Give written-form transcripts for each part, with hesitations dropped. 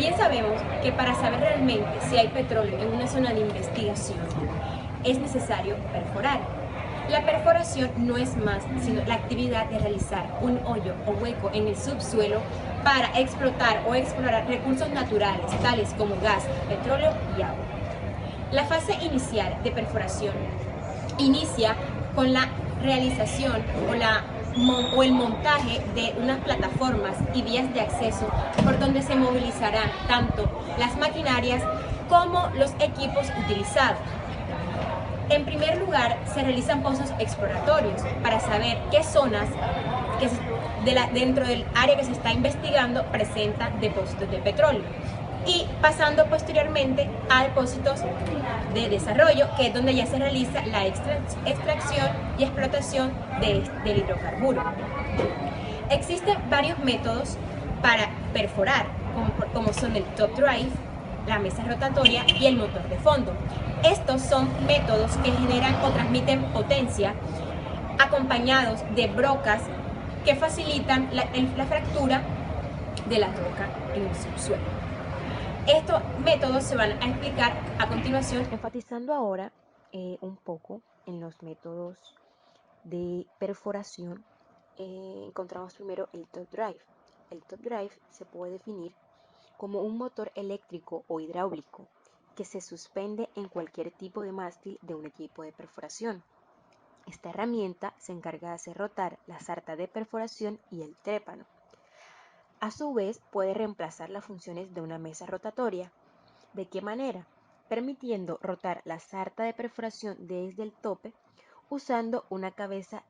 Bien sabemos que para saber realmente si hay petróleo en una zona de investigación es necesario perforar. La perforación no es más sino la actividad de realizar un hoyo o hueco en el subsuelo para explotar o explorar recursos naturales tales como gas, petróleo y agua. La fase inicial de perforación inicia con la realización o el montaje de unas plataformas y vías de acceso por donde se movilizarán tanto las maquinarias como los equipos utilizados. En primer lugar, se realizan pozos exploratorios para saber qué zonas dentro del área que se está investigando presentan depósitos de petróleo, y pasando posteriormente a depósitos de desarrollo, que es donde ya se realiza la extracción y explotación del hidrocarburo. Existen varios métodos para perforar, como son el top drive, la mesa rotatoria y el motor de fondo. Estos son métodos que generan o transmiten potencia acompañados de brocas que facilitan la fractura de la roca en el subsuelo. Estos métodos se van a explicar a continuación. Enfatizando ahora un poco en los métodos de perforación, encontramos primero el top drive. El top drive se puede definir como un motor eléctrico o hidráulico que se suspende en cualquier tipo de mástil de un equipo de perforación. Esta herramienta se encarga de hacer rotar la sarta de perforación y el trépano. A su vez, puede reemplazar las funciones de una mesa rotatoria. ¿De qué manera? Permitiendo rotar la sarta de perforación desde el tope usando una cabeza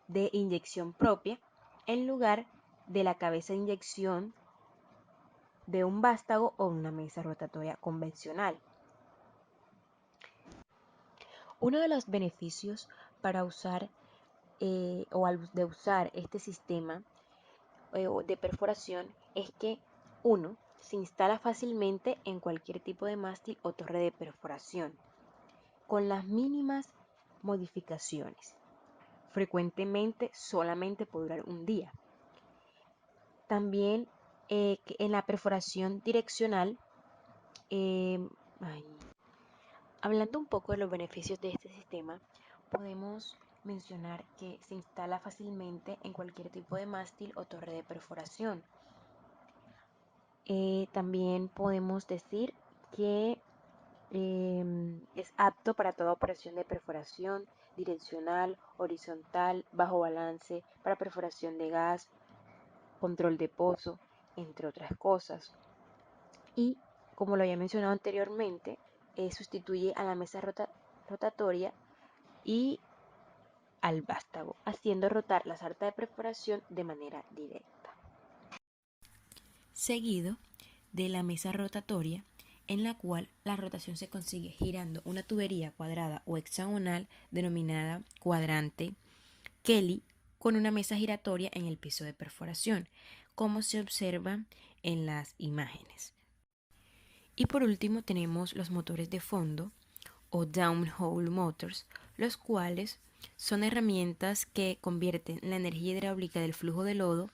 de inyección propia en lugar de la cabeza de inyección de un vástago o una mesa rotatoria convencional. Uno de los beneficios para usar de usar este sistema de perforación es que uno se instala fácilmente en cualquier tipo de mástil o torre de perforación con las mínimas modificaciones. Frecuentemente solamente puede durar un día. También en la perforación direccional, eh, hablando un poco de los beneficios de este sistema, podemos mencionar que se instala fácilmente en cualquier tipo de mástil o torre de perforación. También podemos decir que es apto para toda operación de perforación direccional, horizontal, bajo balance, para perforación de gas, control de pozo, entre otras cosas. Y como lo había mencionado anteriormente, sustituye a la mesa rotatoria y al vástago, haciendo rotar la sarta de perforación de manera directa. Seguido de la mesa rotatoria, en la cual la rotación se consigue girando una tubería cuadrada o hexagonal denominada cuadrante Kelly con una mesa giratoria en el piso de perforación, como se observa en las imágenes. Y por último tenemos los motores de fondo o downhole motors, los cuales son herramientas que convierten la energía hidráulica del flujo de lodo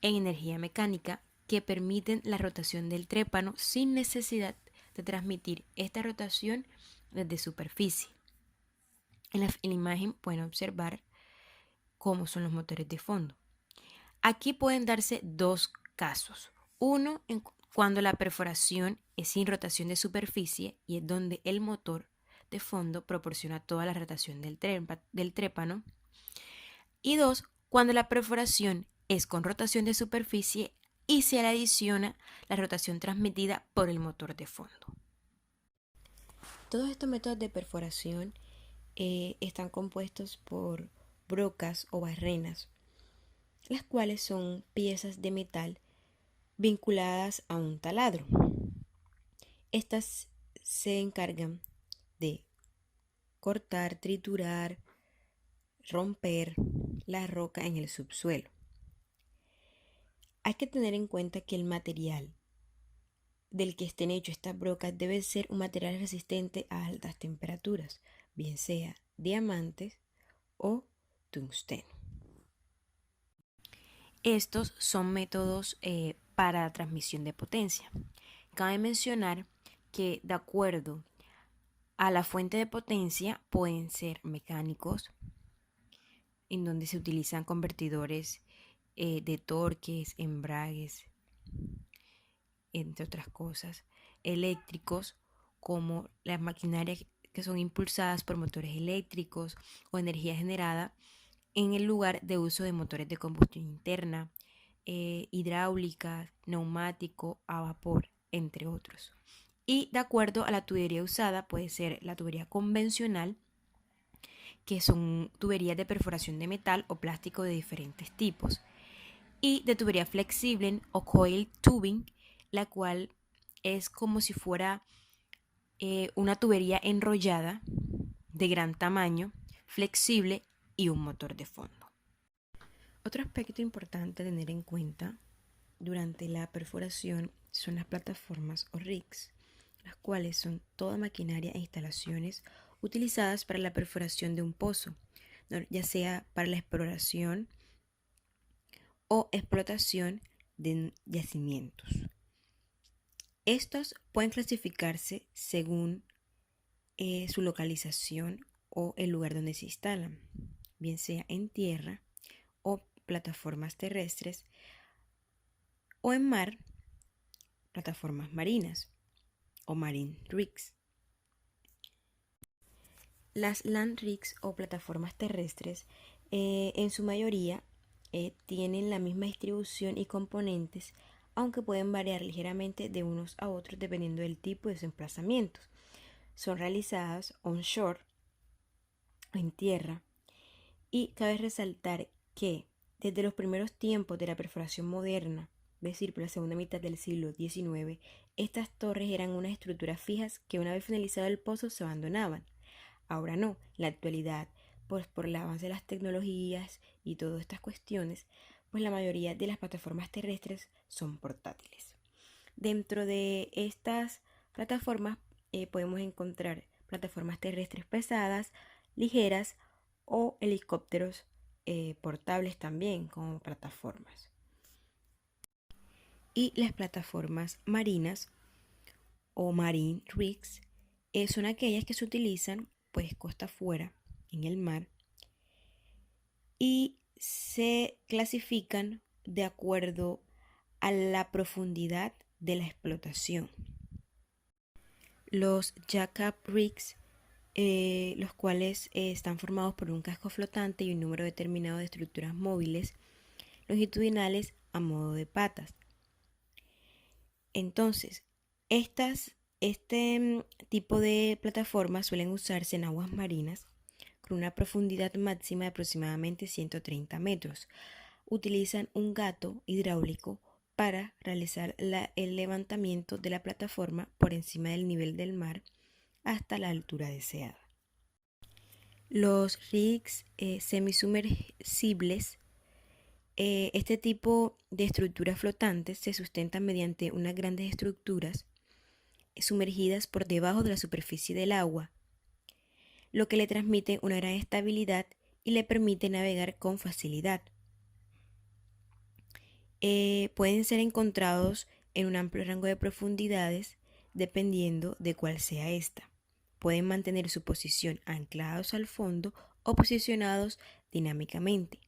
en energía mecánica que permiten la rotación del trépano sin necesidad de transmitir esta rotación desde superficie. En la imagen pueden observar cómo son los motores de fondo. Aquí pueden darse dos casos. Uno, cuando la perforación es sin rotación de superficie y es donde el motor de fondo proporciona toda la rotación del trépano. Y dos, cuando la perforación es con rotación de superficie y se le adiciona la rotación transmitida por el motor de fondo. Todos estos métodos de perforación están compuestos por brocas o barrenas, las cuales son piezas de metal vinculadas a un taladro. Estas se encargan de cortar, triturar, romper la roca en el subsuelo. Hay que tener en cuenta que el material del que estén hechos estas brocas debe ser un material resistente a altas temperaturas, bien sea diamantes o tungsteno. Estos son métodos para transmisión de potencia. Cabe mencionar que de acuerdo a la fuente de potencia pueden ser mecánicos, en donde se utilizan convertidores de torques, embragues, entre otras cosas, eléctricos, como las maquinarias que son impulsadas por motores eléctricos o energía generada en el lugar de uso de motores de combustión interna, hidráulica, neumático, a vapor, entre otros. Y de acuerdo a la tubería usada, puede ser la tubería convencional, que son tuberías de perforación de metal o plástico de diferentes tipos, y de tubería flexible o coil tubing, la cual es como si fuera una tubería enrollada de gran tamaño, flexible y un motor de fondo. Otro aspecto importante a tener en cuenta durante la perforación son las plataformas o rigs, las cuales son toda maquinaria e instalaciones utilizadas para la perforación de un pozo, ya sea para la exploración o explotación de yacimientos. Estos pueden clasificarse según su localización o el lugar donde se instalan, bien sea en tierra o plataformas terrestres, o en mar, plataformas marinas o marine rigs. Las land rigs o plataformas terrestres en su mayoría tienen la misma distribución y componentes, aunque pueden variar ligeramente de unos a otros dependiendo del tipo de sus emplazamientos. Son realizadas onshore, en tierra, y cabe resaltar que desde los primeros tiempos de la perforación moderna, es decir, por la segunda mitad del siglo XIX, estas torres eran unas estructuras fijas que una vez finalizado el pozo se abandonaban. Ahora no, en la actualidad, pues por el avance de las tecnologías y todas estas cuestiones, pues la mayoría de las plataformas terrestres son portátiles. Dentro de estas plataformas podemos encontrar plataformas terrestres pesadas, ligeras o helicópteros portables también como plataformas. Y las plataformas marinas o marine rigs son aquellas que se utilizan pues costa afuera en el mar y se clasifican de acuerdo a la profundidad de la explotación. Los jack-up rigs, los cuales están formados por un casco flotante y un número determinado de estructuras móviles longitudinales a modo de patas. Entonces, este tipo de plataformas suelen usarse en aguas marinas con una profundidad máxima de aproximadamente 130 metros. Utilizan un gato hidráulico para realizar el levantamiento de la plataforma por encima del nivel del mar hasta la altura deseada. Los rigs semisumersibles, este tipo de estructuras flotantes se sustentan mediante unas grandes estructuras sumergidas por debajo de la superficie del agua, lo que le transmite una gran estabilidad y le permite navegar con facilidad. Pueden ser encontrados en un amplio rango de profundidades dependiendo de cuál sea esta. Pueden mantener su posición anclados al fondo o posicionados dinámicamente.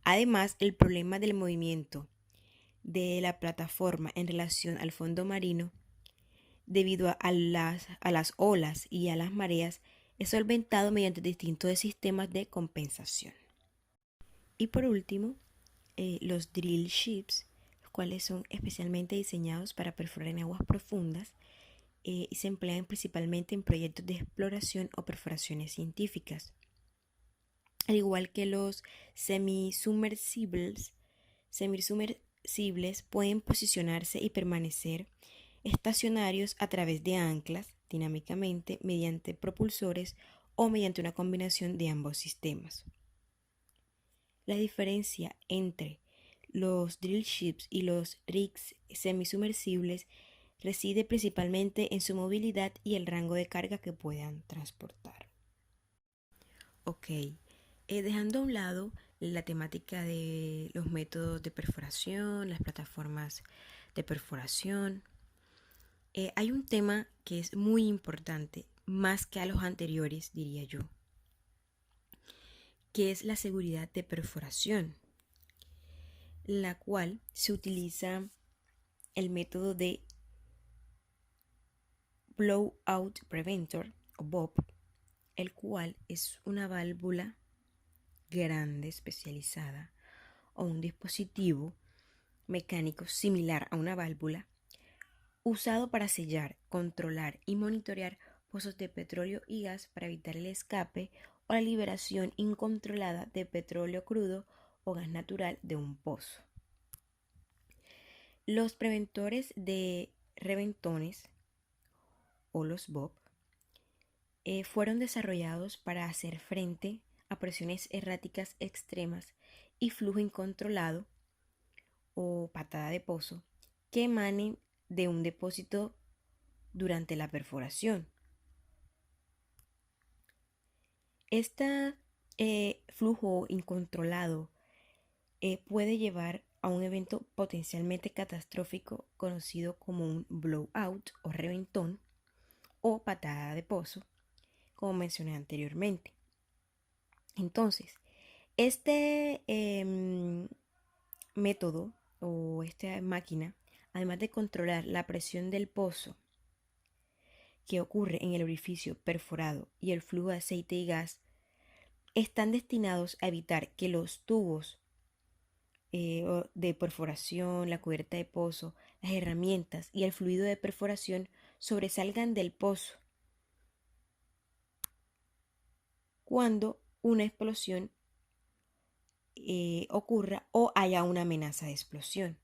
Además, el problema del movimiento de la plataforma en relación al fondo marino, debido a las olas y a las mareas, es solventado mediante distintos sistemas de compensación. Y por último, los drill ships, los cuales son especialmente diseñados para perforar en aguas profundas y se emplean principalmente en proyectos de exploración o perforaciones científicas. Al igual que los semisumersibles pueden posicionarse y permanecer estacionarios a través de anclas dinámicamente mediante propulsores o mediante una combinación de ambos sistemas. La diferencia entre los drill ships y los rigs semisumersibles reside principalmente en su movilidad y el rango de carga que puedan transportar. Ok, dejando a un lado la temática de los métodos de perforación, las plataformas de perforación, Hay un tema que es muy importante, más que a los anteriores, diría yo, que es la seguridad de perforación, la cual se utiliza el método de Blowout Preventor o BOP, el cual es una válvula grande especializada o un dispositivo mecánico similar a una válvula usado para sellar, controlar y monitorear pozos de petróleo y gas para evitar el escape o la liberación incontrolada de petróleo crudo o gas natural de un pozo. Los preventores de reventones o los BOP fueron desarrollados para hacer frente a presiones erráticas extremas y flujo incontrolado o patada de pozo que emanen de un depósito durante la perforación. Este flujo incontrolado puede llevar a un evento potencialmente catastrófico conocido como un blowout o reventón o patada de pozo, como mencioné anteriormente. Entonces, este método o esta máquina, además de controlar la presión del pozo que ocurre en el orificio perforado y el flujo de aceite y gas, están destinados a evitar que los tubos de perforación, la cubierta de pozo, las herramientas y el fluido de perforación sobresalgan del pozo cuando una explosión ocurra o haya una amenaza de explosión.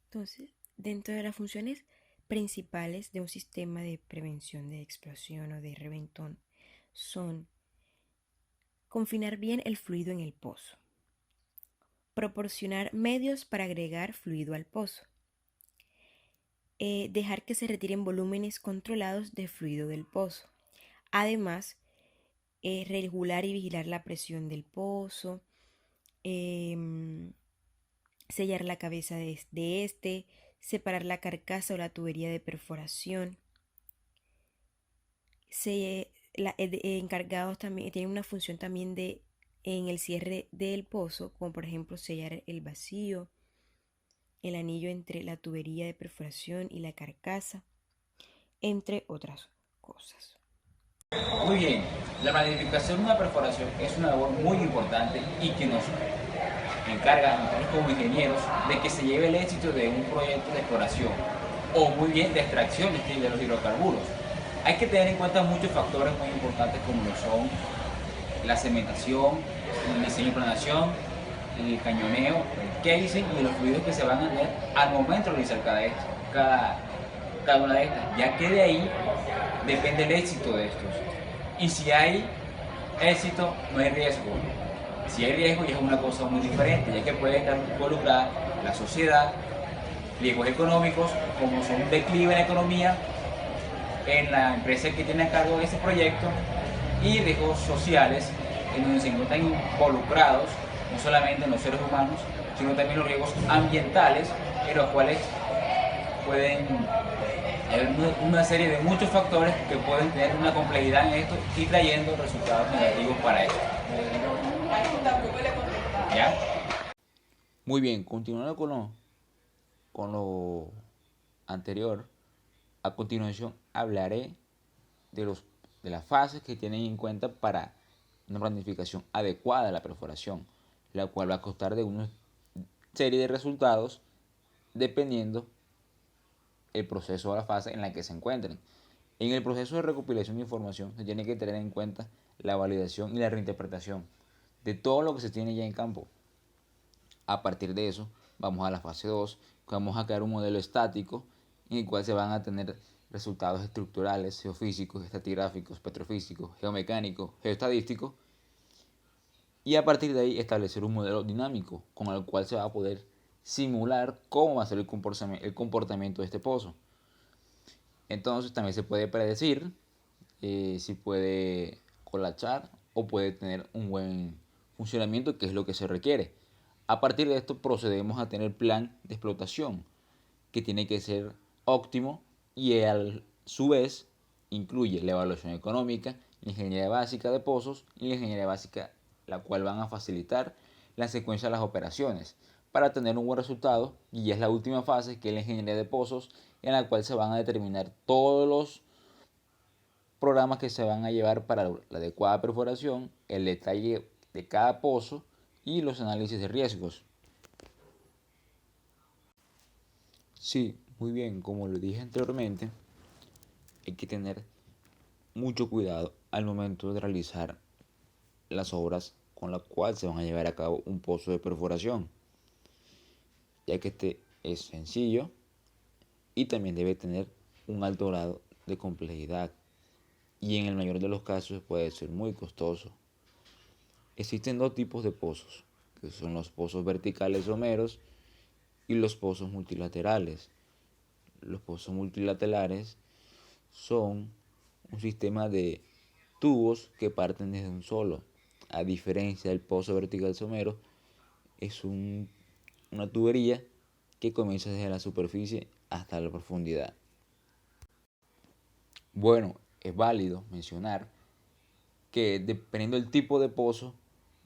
Entonces, dentro de las funciones principales de un sistema de prevención de explosión o de reventón son confinar bien el fluido en el pozo, proporcionar medios para agregar fluido al pozo, dejar que se retiren volúmenes controlados de fluido del pozo. Además, regular y vigilar la presión del pozo, sellar la cabeza de este, separar la carcasa o la tubería de perforación. Encargados también tienen una función también de en el cierre del pozo, como por ejemplo sellar el vacío, el anillo entre la tubería de perforación y la carcasa, entre otras cosas. Muy bien, la planificación de una perforación es una labor muy importante y que nos encarga a nosotros como ingenieros de que se lleve el éxito de un proyecto de exploración o muy bien de extracción de los hidrocarburos. Hay que tener en cuenta muchos factores muy importantes como lo son la cementación, el diseño y planeación, el cañoneo, el casing y los fluidos que se van a tener al momento de realizar cada una de estas, ya que de ahí depende el éxito de estos. Y si hay éxito, no hay riesgo. Si hay riesgo, ya es una cosa muy diferente, ya que puede estar involucrada la sociedad, riesgos económicos, como son un declive en la economía, en la empresa que tiene a cargo de ese proyecto, y riesgos sociales, en donde se encuentran involucrados no solamente los seres humanos, sino también los riesgos ambientales, en los cuales pueden haber una serie de muchos factores que pueden tener una complejidad en esto y trayendo resultados negativos para esto. ¿Ya? Muy bien, continuando con lo anterior, a continuación hablaré de las fases que tienen en cuenta para una planificación adecuada de la perforación, la cual va a costar de una serie de resultados dependiendo el proceso o la fase en la que se encuentren. En el proceso de recopilación de información se tiene que tener en cuenta la validación y la reinterpretación de todo lo que se tiene ya en campo. A partir de eso, vamos a la fase 2, vamos a crear un modelo estático en el cual se van a tener resultados estructurales, geofísicos, estratigráficos, petrofísicos, geomecánicos, geoestadísticos, y a partir de ahí establecer un modelo dinámico con el cual se va a poder simular cómo va a ser el comportamiento de este pozo. Entonces también se puede predecir si puede colapsar o puede tener un buen funcionamiento, que es lo que se requiere. A partir de esto procedemos a tener plan de explotación, que tiene que ser óptimo y a su vez incluye la evaluación económica, la ingeniería básica de pozos y la ingeniería básica, la cual van a facilitar la secuencia de las operaciones para tener un buen resultado. Y es la última fase, que es la ingeniería de pozos, en la cual se van a determinar todos los programas que se van a llevar para la adecuada perforación, el detalle de cada pozo y los análisis de riesgos. Sí, muy bien, como lo dije anteriormente, hay que tener mucho cuidado al momento de realizar las obras con las cuales se van a llevar a cabo un pozo de perforación, ya que este es sencillo y también debe tener un alto grado de complejidad, y en el mayor de los casos puede ser muy costoso. Existen dos tipos de pozos, que son los pozos verticales someros y los pozos multilaterales. Los pozos multilaterales son un sistema de tubos que parten desde un solo. A diferencia del pozo vertical somero, es una tubería que comienza desde la superficie hasta la profundidad. Bueno, es válido mencionar que dependiendo del tipo de pozo,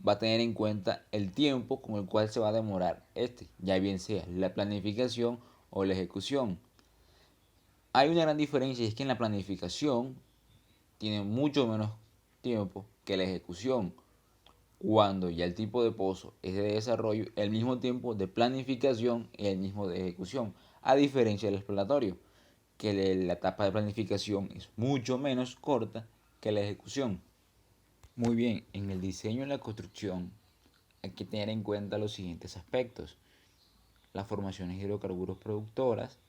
va a tener en cuenta el tiempo con el cual se va a demorar ya bien sea la planificación o la ejecución. Hay una gran diferencia, y es que en la planificación tiene mucho menos tiempo que la ejecución. Cuando ya el tipo de pozo es de desarrollo, el mismo tiempo de planificación y el mismo de ejecución, a diferencia del exploratorio, que la etapa de planificación es mucho menos corta que la ejecución. Muy bien, en el diseño y la construcción hay que tener en cuenta los siguientes aspectos: las formaciones de hidrocarburos productoras,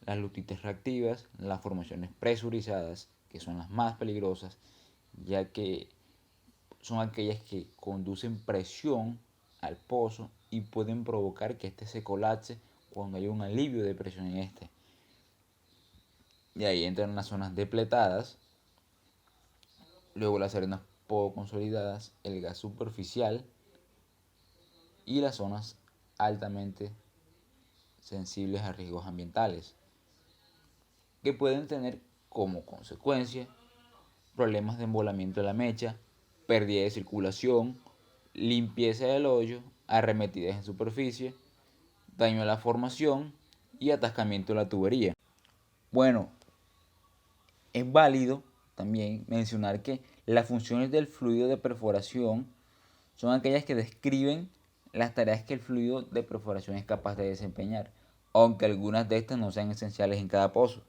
las lutitas reactivas, las formaciones presurizadas, que son las más peligrosas, ya que son aquellas que conducen presión al pozo y pueden provocar que éste se colapse cuando hay un alivio de presión en este. Y ahí entran las zonas depletadas, luego las arenas poco consolidadas, el gas superficial y las zonas altamente sensibles a riesgos ambientales, que pueden tener como consecuencia problemas de embolamiento de la mecha, pérdida de circulación, limpieza del hoyo, arremetidez en superficie, daño a la formación y atascamiento de la tubería. Bueno, es válido también mencionar que las funciones del fluido de perforación son aquellas que describen las tareas que el fluido de perforación es capaz de desempeñar, aunque algunas de estas no sean esenciales en cada pozo.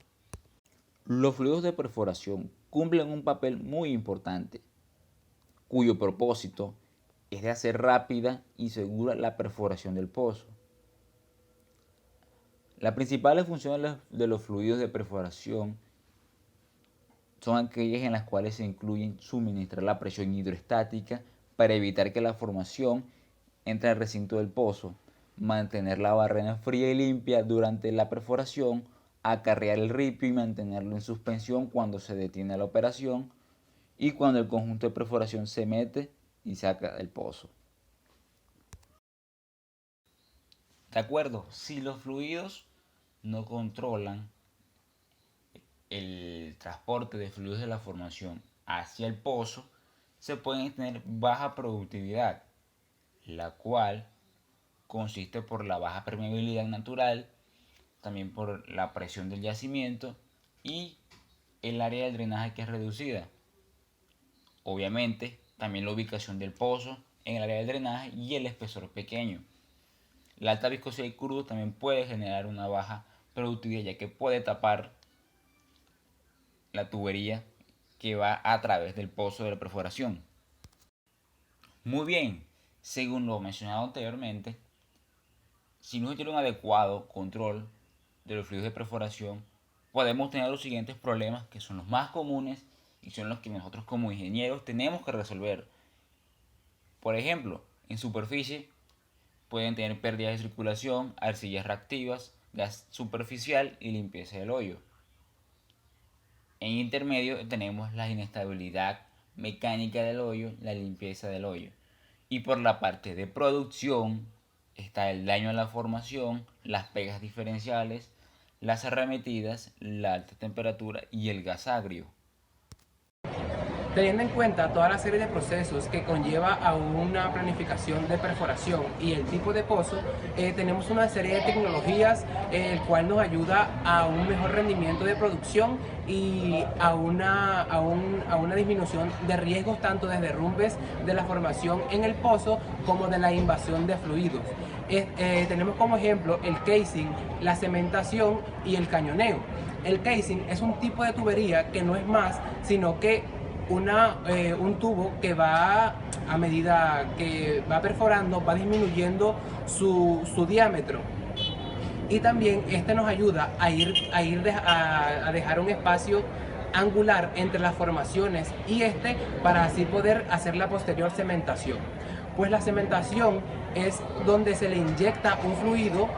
Los fluidos de perforación cumplen un papel muy importante, cuyo propósito es de hacer rápida y segura la perforación del pozo. Las principales funciones de los fluidos de perforación son aquellas en las cuales se incluyen suministrar la presión hidroestática para evitar que la formación entre al recinto del pozo, mantener la barrena fría y limpia durante la perforación, acarrear el ripio y mantenerlo en suspensión cuando se detiene la operación y cuando el conjunto de perforación se mete y saca del pozo. ¿De acuerdo? Si los fluidos no controlan el transporte de fluidos de la formación hacia el pozo, se puede tener baja productividad, la cual consiste por la baja permeabilidad natural, también por la presión del yacimiento y el área del drenaje que es reducida. Obviamente, también la ubicación del pozo en el área del drenaje y el espesor pequeño. La alta viscosidad y crudo también puede generar una baja productividad, ya que puede tapar la tubería que va a través del pozo de la perforación. Muy bien, según lo mencionado anteriormente, si no se tiene un adecuado control de los fluidos de perforación, podemos tener los siguientes problemas, que son los más comunes y son los que nosotros como ingenieros tenemos que resolver. Por ejemplo, en superficie pueden tener pérdidas de circulación, arcillas reactivas, gas superficial y limpieza del hoyo. En intermedio tenemos la inestabilidad mecánica del hoyo, la limpieza del hoyo. Y por la parte de producción está el daño a la formación, las pegas diferenciales, las arremetidas, la alta temperatura y el gas agrio. Teniendo en cuenta toda la serie de procesos que conlleva a una planificación de perforación y el tipo de pozo, tenemos una serie de tecnologías el cual nos ayuda a un mejor rendimiento de producción y a una disminución de riesgos tanto de derrumbes de la formación en el pozo como de la invasión de fluidos. Tenemos como ejemplo el casing, la cementación y el cañoneo. El casing es un tipo de tubería que no es más sino que un tubo que va, a medida que va perforando, va disminuyendo su diámetro. Y también este nos ayuda a dejar un espacio angular entre las formaciones y para así poder hacer la posterior cementación. Pues la cementación es donde se le inyecta un fluido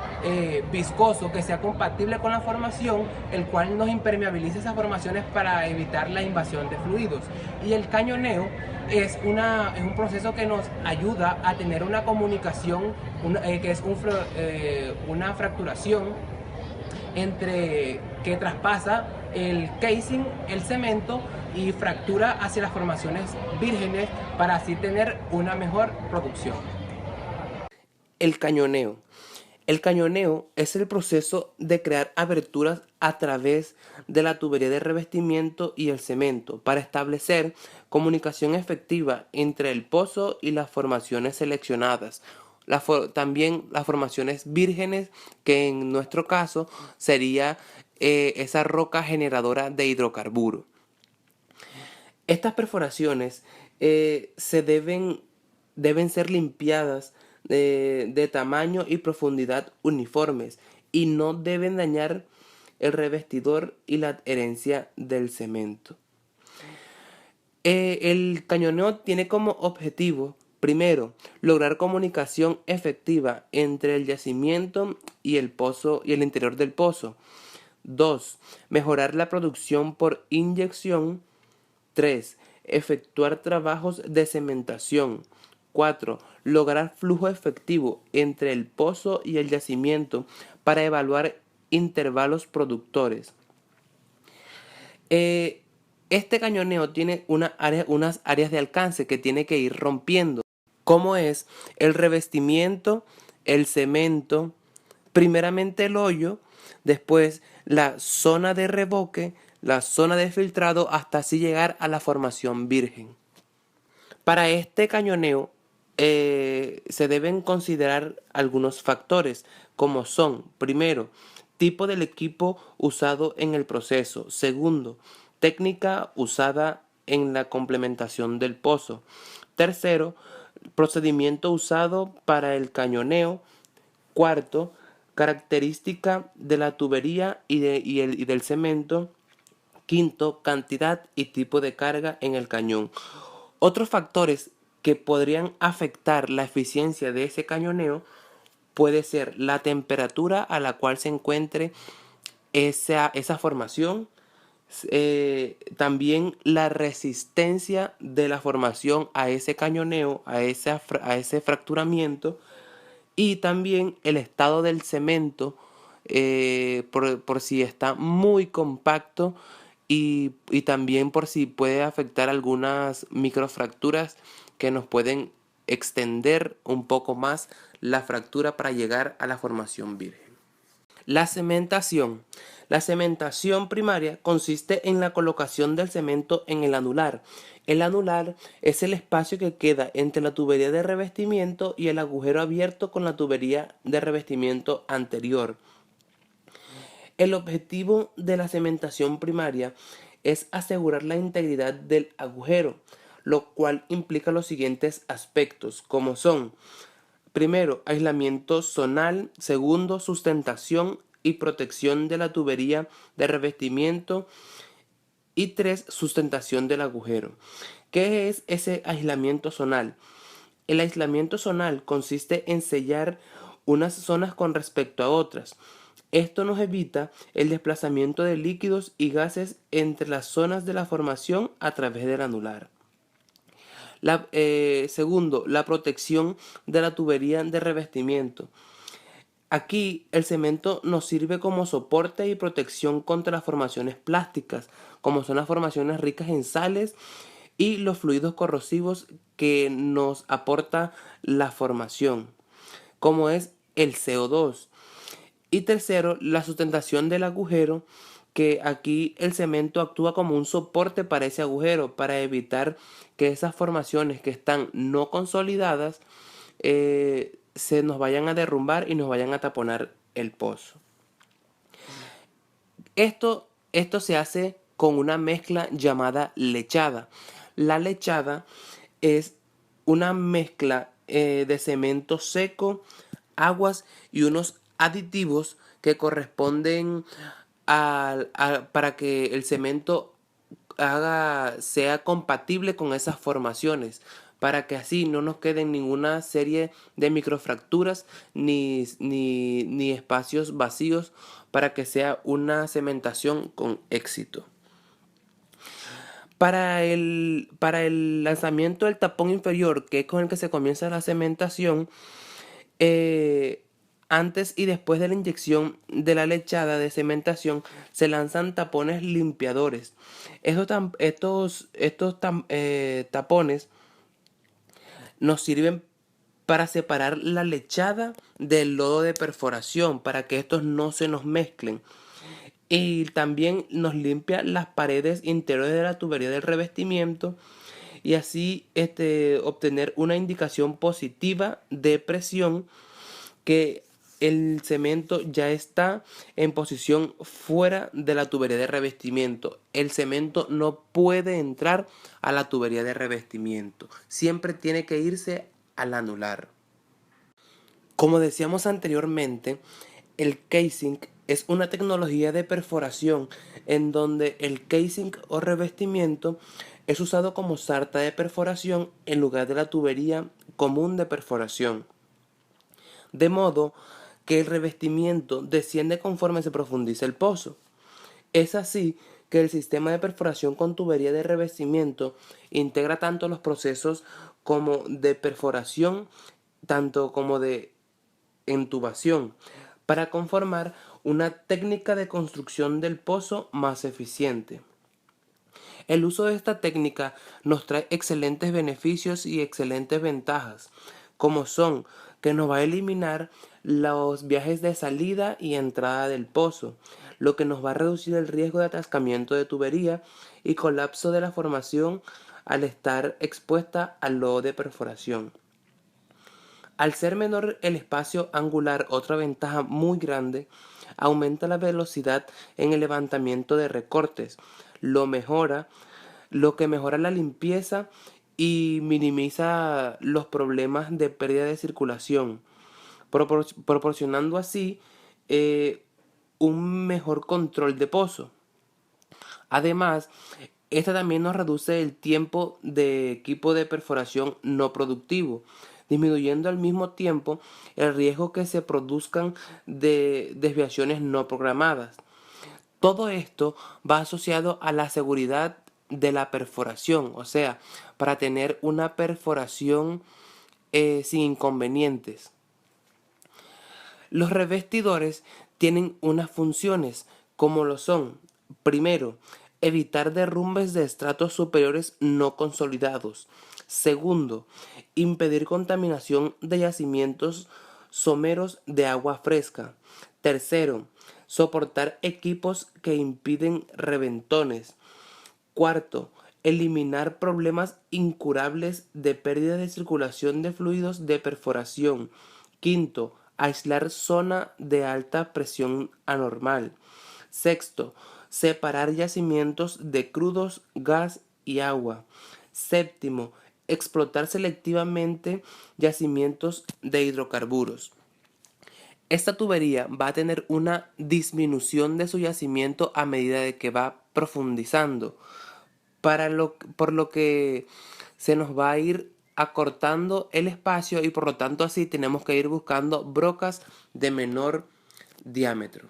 viscoso que sea compatible con la formación, el cual nos impermeabiliza esas formaciones para evitar la invasión de fluidos. Y el cañoneo es un proceso que nos ayuda a tener una comunicación, que es una fracturación que traspasa el casing, el cemento, y fractura hacia las formaciones vírgenes para así tener una mejor producción. El cañoneo. El cañoneo es el proceso de crear aberturas a través de la tubería de revestimiento y el cemento para establecer comunicación efectiva entre el pozo y las formaciones seleccionadas. También las formaciones vírgenes, que en nuestro caso sería esa roca generadora de hidrocarburo. Estas perforaciones deben ser limpiadas de tamaño y profundidad uniformes y no deben dañar el revestidor y la adherencia del cemento. El cañoneo tiene como objetivo, primero, lograr comunicación efectiva entre el yacimiento y el pozo y el interior del pozo. 2. Mejorar la producción por inyección. 3. Efectuar trabajos de cementación. 4. Lograr flujo efectivo entre el pozo y el yacimiento para evaluar intervalos productores. Este cañoneo tiene unas áreas de alcance que tiene que ir rompiendo, como es el revestimiento, el cemento, primeramente el hoyo, después la zona de revoque, la zona de filtrado, hasta así llegar a la formación virgen. Para este cañoneo se deben considerar algunos factores, como son, primero, tipo del equipo usado en el proceso. Segundo, técnica usada en la complementación del pozo. Tercero, procedimiento usado para el cañoneo. Cuarto, característica de la tubería y del cemento. Quinto, cantidad y tipo de carga en el cañón. Otros factores que podrían afectar la eficiencia de ese cañoneo puede ser la temperatura a la cual se encuentre esa formación, también la resistencia de la formación a ese cañoneo, a ese fracturamiento, y también el estado del cemento, por si está muy compacto, y también por si puede afectar algunas microfracturas que nos pueden extender un poco más la fractura para llegar a la formación virgen. La cementación. La cementación primaria consiste en la colocación del cemento en el anular. El anular es el espacio que queda entre la tubería de revestimiento y el agujero abierto con la tubería de revestimiento anterior. El objetivo de la cementación primaria es asegurar la integridad del agujero, lo cual implica los siguientes aspectos, como son: primero, aislamiento zonal; segundo, sustentación y protección de la tubería de revestimiento; y 3, sustentación del agujero. ¿Qué es ese aislamiento zonal? El aislamiento zonal consiste en sellar unas zonas con respecto a otras. Esto nos evita el desplazamiento de líquidos y gases entre las zonas de la formación a través del anular. Segundo, la protección de la tubería de revestimiento. Aquí el cemento nos sirve como soporte y protección contra las formaciones plásticas, como son las formaciones ricas en sales y los fluidos corrosivos que nos aporta la formación, como es el CO2. Y tercero, la sustentación del agujero, que aquí el cemento actúa como un soporte para ese agujero, para evitar que esas formaciones que están no consolidadas se nos vayan a derrumbar y nos vayan a taponar el pozo. Esto se hace con una mezcla llamada lechada. La lechada es una mezcla de cemento seco, aguas y unos aditivos que corresponden para que el cemento sea compatible con esas formaciones, para que así no nos queden ninguna serie de microfracturas ni espacios vacíos, para que sea una cementación con éxito. Para el lanzamiento del tapón inferior, que es con el que se comienza la cementación, antes y después de la inyección de la lechada de cementación se lanzan tapones limpiadores. Estos tapones nos sirven para separar la lechada del lodo de perforación, para que estos no se nos mezclen. Y también nos limpia las paredes interiores de la tubería del revestimiento y así obtener una indicación positiva de presión que el cemento ya está en posición fuera de la tubería de revestimiento. El cemento no puede entrar a la tubería de revestimiento. Siempre tiene que irse al anular. Como decíamos anteriormente, el casing es una tecnología de perforación en donde el casing o revestimiento es usado como sarta de perforación en lugar de la tubería común de perforación. De modo que el revestimiento desciende conforme se profundiza el pozo. Es así que el sistema de perforación con tubería de revestimiento integra tanto los procesos como de perforación, tanto como de entubación, para conformar una técnica de construcción del pozo más eficiente. El uso de esta técnica nos trae excelentes beneficios y excelentes ventajas, como son que nos va a eliminar los viajes de salida y entrada del pozo, lo que nos va a reducir el riesgo de atascamiento de tubería y colapso de la formación al estar expuesta al lodo de perforación. Al ser menor el espacio angular, otra ventaja muy grande, aumenta la velocidad en el levantamiento de recortes, lo que mejora la limpieza y minimiza los problemas de pérdida de circulación, proporcionando así un mejor control de pozo. Además, esta también nos reduce el tiempo de equipo de perforación no productivo, disminuyendo al mismo tiempo el riesgo que se produzcan de desviaciones no programadas. Todo esto va asociado a la seguridad de la perforación, o sea, para tener una perforación sin inconvenientes. Los revestidores tienen unas funciones como lo son: primero, evitar derrumbes de estratos superiores no consolidados. Segundo, impedir contaminación de yacimientos someros de agua fresca. Tercero, soportar equipos que impiden reventones. Cuarto, eliminar problemas incurables de pérdida de circulación de fluidos de perforación. Quinto, aislar zona de alta presión anormal. Sexto, separar yacimientos de crudos, gas y agua. Séptimo, explotar selectivamente yacimientos de hidrocarburos. Esta tubería va a tener una disminución de su yacimiento a medida de que va profundizando, por lo que se nos va a ir acortando el espacio y por lo tanto así tenemos que ir buscando brocas de menor diámetro.